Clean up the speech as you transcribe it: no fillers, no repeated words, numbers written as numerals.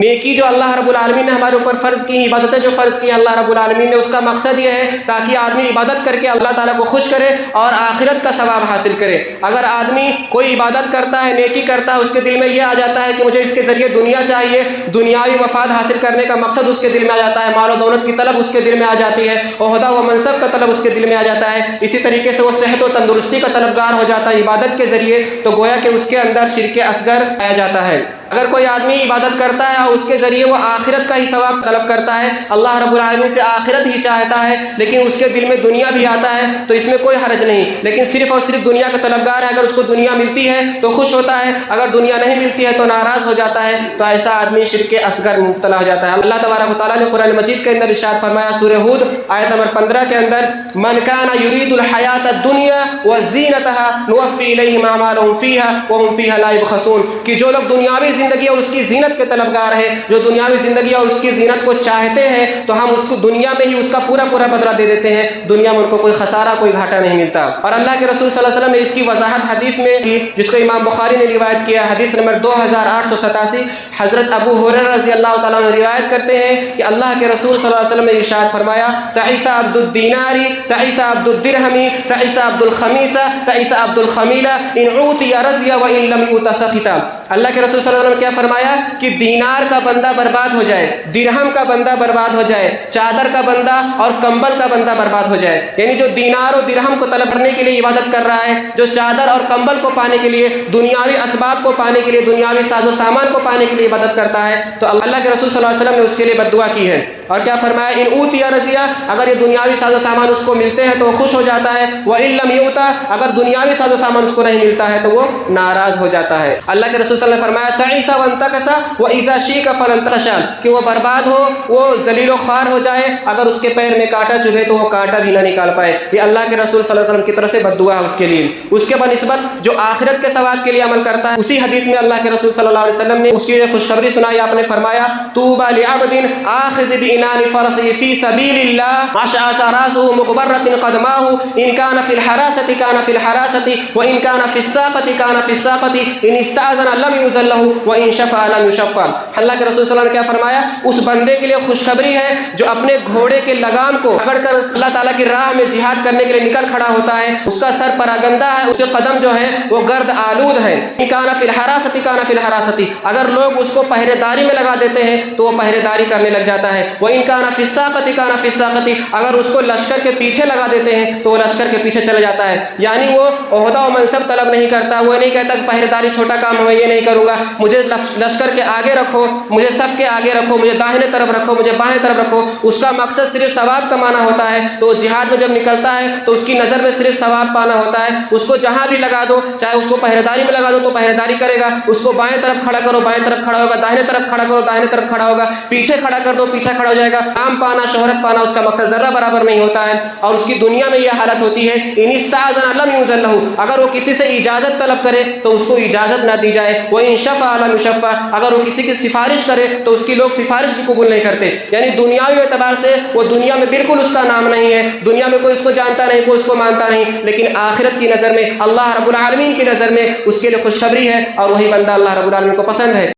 نیکی جو اللہ رب العالمین نے ہمارے اوپر فرض کی، عبادتیں جو فرض کی ہیں اللہ رب العالمین نے، اس کا مقصد یہ ہے تاکہ آدمی عبادت کر کے اللہ تعالیٰ کو خوش کرے اور آخرت کا ثواب حاصل کرے۔ اگر آدمی کوئی عبادت کرتا ہے، نیکی کرتا ہے، اس کے دل میں یہ آ جاتا ہے کہ مجھے اس کے ذریعے دنیا چاہیے، دنیاوی مفاد حاصل کرنے کا مقصد اس کے دل میں آ جاتا ہے، مال و دولت کی طلب اس کے دل میں آ جاتی ہے، عہدہ و منصب کا طلب اس کے دل میں آ جاتا ہے، اسی طریقے سے وہ صحت و تندرستی کا طلبگار ہو جاتا ہے عبادت کے ذریعے، تو گویا کہ اس کے اندر شرک اصغر آیا جاتا ہے۔ اگر کوئی آدمی عبادت کرتا ہے اور اس کے ذریعے وہ آخرت کا ہی ثواب طلب کرتا ہے، اللہ رب العالمین سے آخرت ہی چاہتا ہے، لیکن اس کے دل میں دنیا بھی آتا ہے، تو اس میں کوئی حرج نہیں، لیکن صرف اور صرف دنیا کا طلبگار ہے، اگر اس کو دنیا ملتی ہے تو خوش ہوتا ہے، اگر دنیا نہیں ملتی ہے تو ناراض ہو جاتا ہے، تو ایسا آدمی شرک اصغر میں مبتلا ہو جاتا ہے۔ اللہ تبارک و تعالیٰ نے قرآن مجید کے اندر ارشاد فرمایا سورہ ہود آیت نمبر 15 کے اندر، من کان یرید الحیات الدنیا وزینتها نوفی الیہم اعمالهم فیها وهم فیها لا یبخسون، کہ جو لوگ دنیاوی زندگی اور اس کی زینت کے طلبگار ہیں، جو دنیاوی زندگی اور اس کی زینت کو چاہتے ہیں، تو ہم اس کو دنیا میں ہی اس کا پورا بدلہ دے دیتے ہیں، دنیا میں ان کو کوئی خسارہ کوئی گھاٹا نہیں ملتا۔ اور اللہ کے رسول صلی اللہ علیہ وسلم نے اس کی وضاحت حدیث میں کی، جس کو امام بخاری نے روایت کیا، حدیث نمبر 2887، حضرت ابو ہریرہ رضی اللہ تعالیٰ عنہ روایت کرتے ہیں کہ اللہ کے رسول صلی اللہ علیہ وسلم نے ارشاد فرمایا، تعیس عبد الدینار تعیس عبد الدرہم تعیس عبد الخمیس تعیس عبد الخمیلہ ان اوتی رضی وان لم یؤت سخط۔ اللہ کے رسول صلی اللہ علیہ وسلم نے کیا فرمایا کہ دینار کا بندہ برباد ہو جائے، درہم کا بندہ برباد ہو جائے، چادر کا بندہ اور کمبل کا بندہ برباد ہو جائے، یعنی جو دینار و درہم کو طلب کرنے کے لیے عبادت کر رہا ہے، جو چادر اور کمبل کو پانے کے لیے، دنیاوی اسباب کو پانے کے لیے، دنیاوی ساز و سامان کو پانے کے لیے عبادت کرتا ہے، تو اللہ کے رسول صلی اللہ علیہ وسلم نے اس کے لیے بد دعا کی ہے، اور کیا فرمایا، ان اوتی رضیہ، اگر یہ دنیاوی ساز و سامان اس کو ملتے ہیں تو وہ خوش ہو جاتا ہے، وان لم یؤت، اگر دنیاوی ساز و سامان اس کو نہیں ملتا ہے تو وہ ناراض ہو جاتا ہے۔ اللہ کے رسول صلی اللہ علیہ وسلم نے فرمایا، تعیس وانتکس واذا شیک فلن تخشن، کہ وہ برباد ہو، وہ ذلیل و خوار ہو جائے، اگر اس کے پیر میں کانٹا چبھے تو وہ کانٹا بھی نہ نکال پائے۔ یہ اللہ کے رسول صلی اللہ علیہ وسلم کی طرف سے بد دعا ہے اس کے لیے۔ اس کے بنسبت جو آخرت کے ثواب کے لیے عمل کرتا ہے، اسی حدیث میں اللہ کے رسول صلی اللہ علیہ وسلم نے اس کی خوشخبری سنائی، آپ نے فرمایا، طوبی لعبد آخذ بعنان فرسه فی سبیل اللہ اشعث راسه مغبرۃ قدماه ان كان في الحراسة كان في الحراسة وان كان في الساقة كان في الساقة ان استأذن لم يؤذن له وان شفع لم يشفع۔ اللہ کے رسول صلی اللہ علیہ وسلم نے کیا فرمایا، اس بندے کے لیے خوشخبری ہے جو اپنے گھوڑے کے لگام کو پکڑ کر اللہ تعالیٰ کی راہ میں جہاد کرنے کے لیے نکل کھڑا ہوتا ہے، اس کا سر پراگندہ ہے، اس کے قدم جو ہے وہ گرد آلود ہے، ان كان في الحراسة كان في الحراسة، اگر لوگ اس کو پہرے داری میں لگا دیتے ہیں تو وہ پہرے داری کرنے لگ جاتا ہے، وان كان في الساقة كان في الساقة، اگر اس کو لشکر کے پیچھے لگا دیتے ہیں تو وہ لشکر کے پیچھے چلا جاتا ہے، یعنی وہ عہدہ و منصب طلب نہیں کرتا، وہ نہیں کہتا کہ پہرے داری چھوٹا کام ہے میں یہ نہیں کروں گا، مجھے لشکر کے آگے رکھو، مجھے صف کے آگے رکھو، مجھے داہنے طرف رکھو، مجھے بائیں طرف رکھو، اس کا مقصد صرف ثواب کمانا ہوتا ہے، تو جہاد میں جب نکلتا ہے تو اس کی نظر میں صرف ثواب پانا ہوتا ہے، اس کو جہاں بھی لگا دو، چاہے اس کو پہرے داری میں لگا دو تو پہرے داری کرے گا، اس کو بائیں طرف کھڑا کرو بائیں طرف کھڑا ہوگا، داہنے طرف کھڑا کرو داہنے طرف کھڑا ہوگا، پیچھے کھڑا کر دو پیچھے کھڑا ہو جائے گا، نام پانا شہرت پانا اس کا مقصد ذرہ برابر نہیں ہوتا ہے، اور اس کی دنیا میں یہ حالت ہوتی ہے، ان استأذن لم یؤذن له، اگر وہ کسی سے اجازت طلب کرے تو اس کو اجازت نہ دی جائے، وان شفع لم یشفع، اگر وہ کسی کی سفارش کرے تو اس کی لوگ سفارش بھی قبول نہیں کرتے، یعنی دنیاوی اعتبار سے وہ دنیا میں بالکل اس کا نام نہیں ہے، دنیا میں کوئی اس کو جانتا نہیں کوئی اس کو مانتا نہیں، لیکن آخرت کی نظر میں اللہ رب العالمین کی نظر میں اس کے لیے خوشخبری ہے، اور وہی بندہ اللہ رب العالمین کو پسند ہے۔